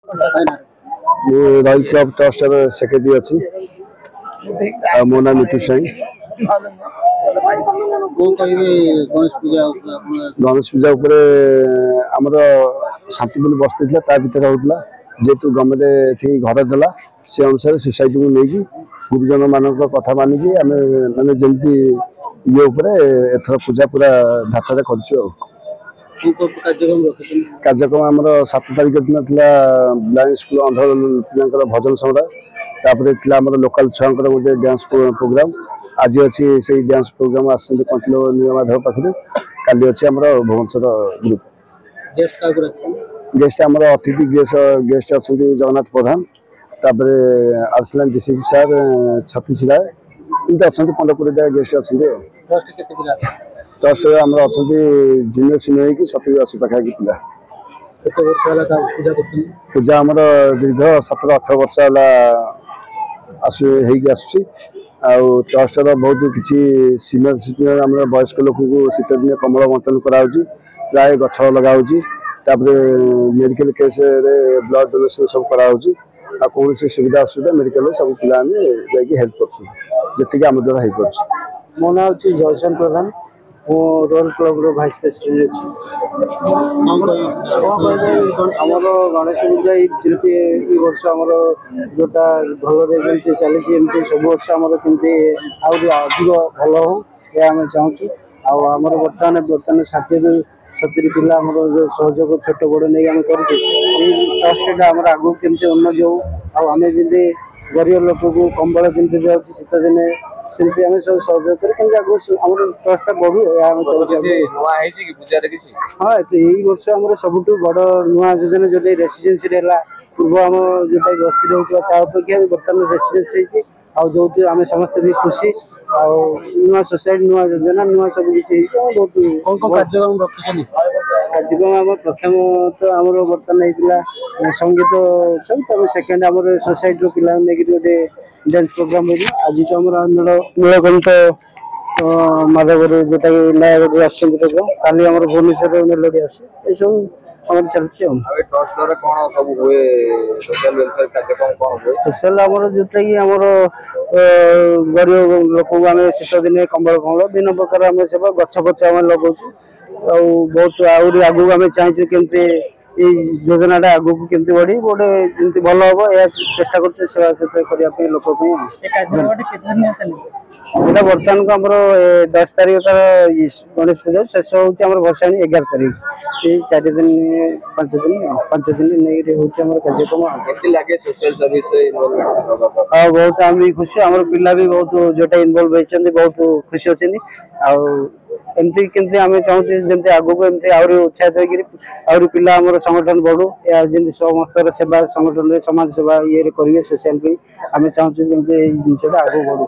Royal club trust secretary अच्छी मो ना मिठू साई गणेश पूजा आमर शांतिपूर्ण बस्ती ता भर होता जेहेतु गवर्नमेंट ये घर देला से अनुसार सोसाइटी को लेकिन गुरुजन मान कथा मानिकी आम मैंने जमी ये एथर पूजा पूरा धाचा कर कार्यक्रम आमर 7 तारिख दिन ब्लाइंड स्कूल अंधर पिला भजन संग्रह लोकल छुआ गोटे डांस प्रोग्राम आज अच्छी से डांस प्रोग्राम आसते कंटिन्यू नीलमाधव पाखे काली अच्छी भुवनेश्वर ग्रुप गेस्ट आम अतिथि गेस्ट अच्छा जगन्नाथ प्रधान तापर आसिलान डीसीपी सार छतीश राय एमती अच्छा 15-20 गेस्ट अच्छा ट्रस्ट आम अच्छा जूनियर सीनियर कि 70-80 पाखापाखि पिला पूजा आम दीर्घ 17-18 वर्ष है ट्रस्ट बहुत किसी सीनियर सिटीजन आम वयस्क लोक को शीत दिन कमल बंटन कराऊँगी प्राय गछ लगाऊँगी मेडिकल केस ब्लड डोनेशन सब कराऊँगी कौन सुविधा असुविधा मेडिकल सब पिला हेल्प कर आम द्वारा हो पार्छ। मो ना हूँ जयसन प्रधान मो रोल क्लब रो भाइस प्रेसिडेंट आमर गणेश पूजा जमी वर्ष आमर जोटा भल चली सब वर्ष आमर कमी अधिक भल हो आम चाहूँ आमर बर्तमान 60-70 पिला जो सहयोग छोट बड़ नहीं आम कर आगू केमती उन्नति हो आम जमी गरीब लोक को कंबल जमी दिखाई शीत दिने सेमती आम सब सहयोग कर ट्रस्ट बढ़ू हाँ यही वर्ष आम सब बड़ नुआ योजना जो रेसीडेन्सी पूर्व आम जो बस्ती रोचा अपेक्षा बर्तमान रेसीडेन्सी जो आम समस्त भी खुशी नुआ सोसाइटी नुआ योजना नुआ सब किसी बहुत कार्यक्रम आम प्रथम तो आम बर्तमान होता संगीत सेकेंड आम सोसाइटी पिला गोटे डांस प्रोग्राम आज तो आम नीलकंठ माधव जोटा कि नयागढ़ प्रोग्राम काली आम भुवनेश्वर मेलोडी आसे सब आम चलती सोशल आम जोटा कि आम गरीब लोक को आम शीत दिन कंबल फल विभिन्न प्रकार आम सेवा गछ फच आम लगाऊ बहुत आहरी आगू आम चाहूँ केमती योजना आगू केमती बढ़ी गोटे जमी भल हम यह चेष्टा कर सेवा करने लोक यहाँ बर्तमान को आम 10 तारिख तर गणेश पूजा शेष हो भसाणी 11 तारिख ये 4 दिन 5 दिन नहीं कार्यक्रम बहुत आम भी खुशी आम पिला भी बहुत जोटा इनवल्व होती बहुत खुशी अच्छे एमती केमती आम चाहूँ जमी आगू एमती आहरी उत्साहित होकर पिला आम संगठन बढ़ू या जमी समस्त सेवा संगठन समाज सेवा ये करेंगे सोशल आम चाहूँ जमी जिनसा आगू बढ़ू।